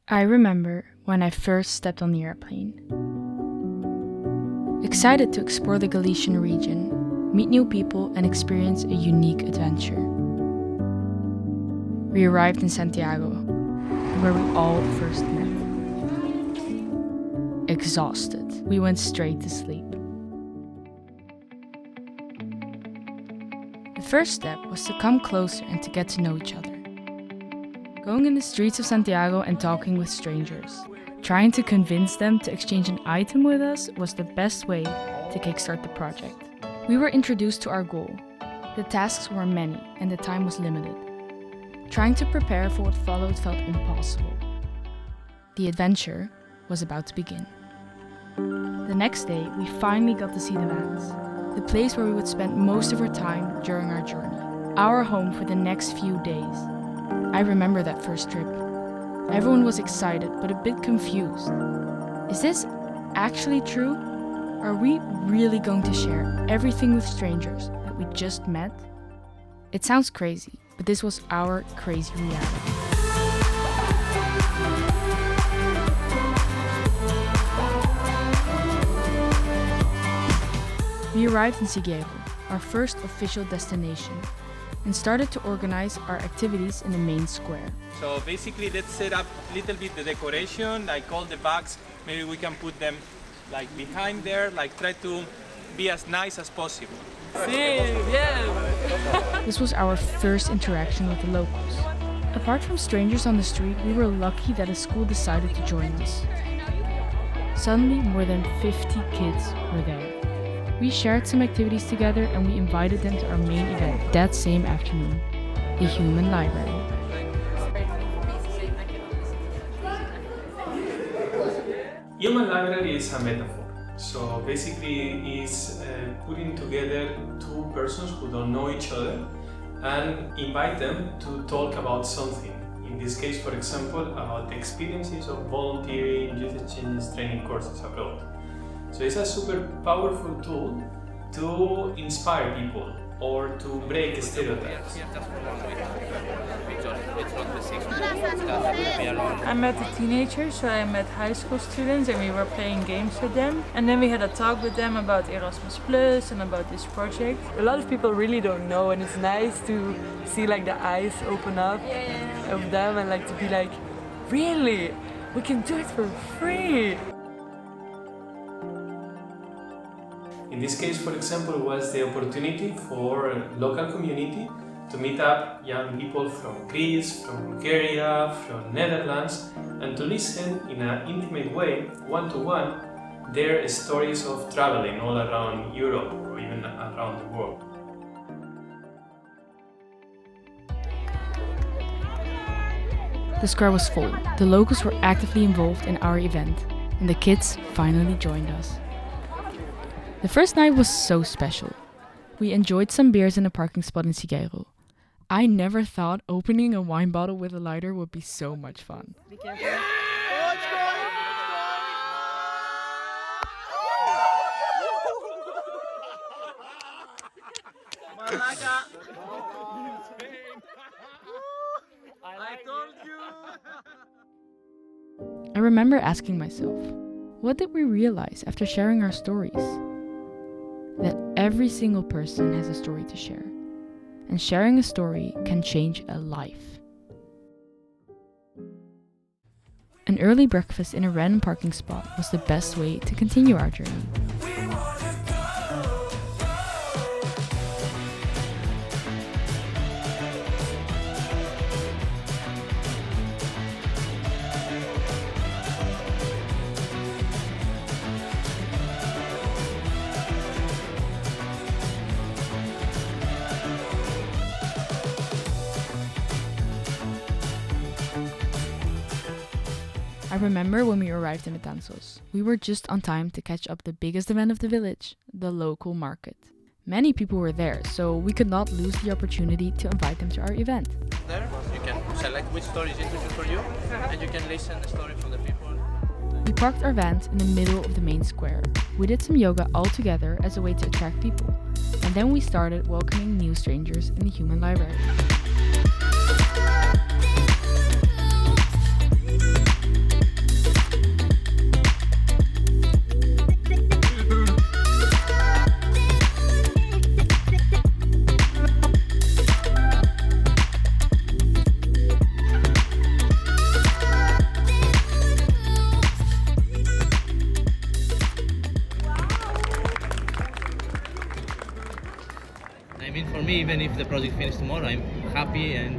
I remember when I first stepped on the airplane. Excited to explore the Galician region, meet new people, and experience a unique adventure. We arrived in Santiago, where we all first met. Exhausted, we went straight to sleep. The first step was to come closer and to get to know each other. Going in the streets of Santiago and talking with strangers. Trying to convince them to exchange an item with us was the best way to kickstart the project. We were introduced to our goal. The tasks were many and the time was limited. Trying to prepare for what followed felt impossible. The adventure was about to begin. The next day, we finally got to see the vans, the place where we would spend most of our time during our journey, our home for the next few days. I remember that first trip. Everyone was excited, but a bit confused. Is this actually true? Are we really going to share everything with strangers that we just met? It sounds crazy, but this was our crazy reality. We arrived in Sigüeiro, our first official destination, and started to organize our activities in the main square. So basically, let's set up a little bit the decoration, like all the bags, maybe we can put them like behind there, like try to be as nice as possible. This was our first interaction with the locals. Apart from strangers on the street, we were lucky that a school decided to join us. Suddenly, more than 50 kids were there. We shared some activities together and we invited them to our main event that same afternoon, the Human Library. Human library is a metaphor. So basically it's putting together two persons who don't know each other and invite them to talk about something. In this case, for example, about the experiences of volunteering, youth exchanges, training courses abroad. So it's a super powerful tool to inspire people or to break stereotypes. I met a teenager, so I met high school students and we were playing games with them. And then we had a talk with them about Erasmus+ and about this project. A lot of people really don't know, and it's nice to see like the eyes open up of them and like to be like, really? We can do it for free! In this case, for example, was the opportunity for a local community to meet up young people from Greece, from Bulgaria, from Netherlands, and to listen in an intimate way, one-to-one, their stories of traveling all around Europe or even around the world. The square was full. The locals were actively involved in our event, and the kids finally joined us. The first night was so special. We enjoyed some beers in a parking spot in Sigüeiro. I never thought opening a wine bottle with a lighter would be so much fun. Be careful. I remember asking myself, what did we realize after sharing our stories? That every single person has a story to share, and sharing a story can change a life. An early breakfast in a random parking spot was the best way to continue our journey. I remember when we arrived in Betanzos. We were just on time to catch up the biggest event of the village, the local market. Many people were there, so we could not lose the opportunity to invite them to our event. There, you can select which story is interesting for you, and you can listen the story from the people. We parked our vans in the middle of the main square. We did some yoga all together as a way to attract people, and then we started welcoming new strangers in the Human Library. even if the project finishes tomorrow, I'm happy and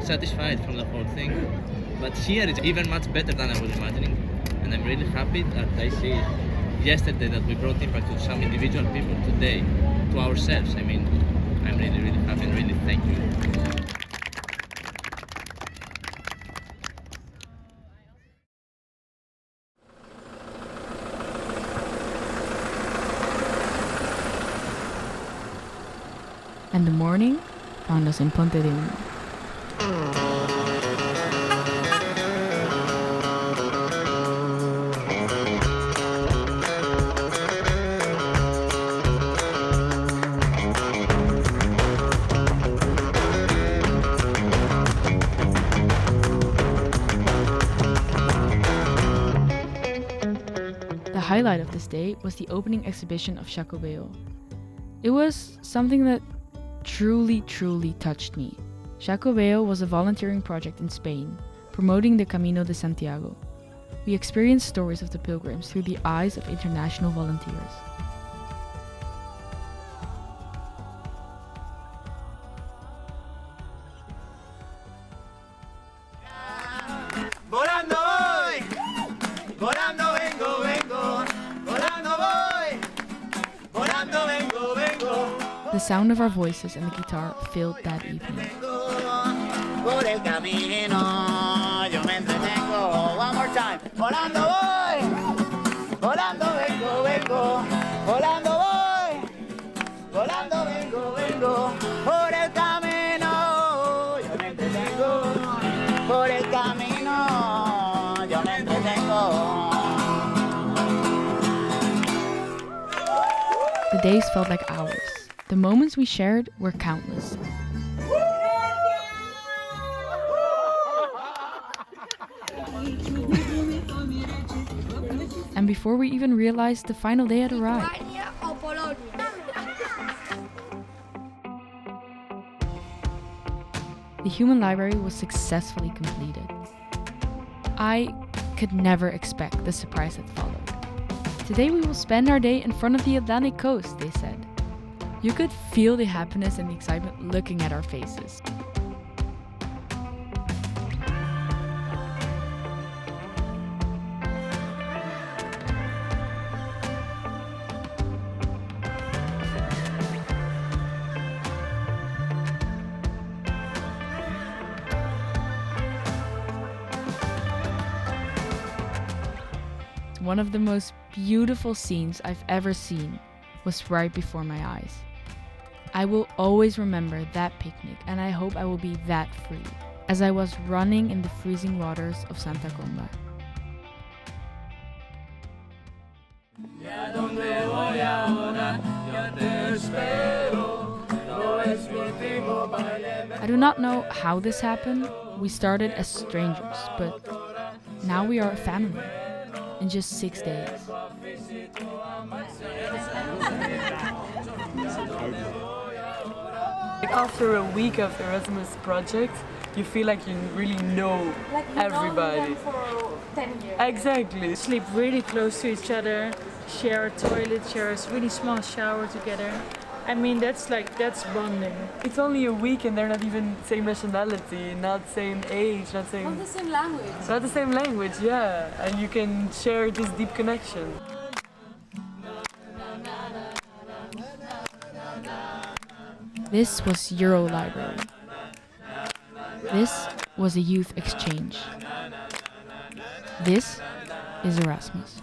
satisfied from the whole thing. But here it's even much better than I was imagining, and I'm really happy that I see yesterday that we brought impact to some individual people, today to ourselves. I mean, I'm really, really happy and really thank you. And the morning found us in Pontedeume. The highlight of this day was the opening exhibition of Sigüeiro. It was something that truly touched me. Sigüeiro was a volunteering project in Spain, promoting the Camino de Santiago. We experienced stories of the pilgrims through the eyes of international volunteers. Volando voy, volando vengo, vengo, volando voy, volando vengo, vengo. The sound of our voices and the guitar filled that evening. Por el camino yo me entretengo. One more time. Volando voy, volando vengo, vengo, volando voy, volando vengo, vengo. Por el camino yo me entretengo. Por el camino yo me entretengo. The days felt like hours. The moments we shared were countless. And before we even realized, the final day had arrived. The Human Library was successfully completed. I could never expect the surprise that followed. Today we will spend our day in front of the Atlantic coast, they said. You could feel the happiness and the excitement looking at our faces. One of the most beautiful scenes I've ever seen was right before my eyes. I will always remember that picnic, and I hope I will be that free as I was running in the freezing waters of Santa Comba. I do not know how this happened. We started as strangers, but now we are a family in just 6 days. After a week of Erasmus project, you feel like you really know everybody. For 10 years. Exactly. Sleep really close to each other, share a toilet, share a really small shower together. I mean, that's bonding. It's only a week and they're not even same nationality, not same age, not Not the same language. Not the same language, yeah. And you can share this deep connection. This was Eurolibrary. This was a youth exchange. This is Erasmus.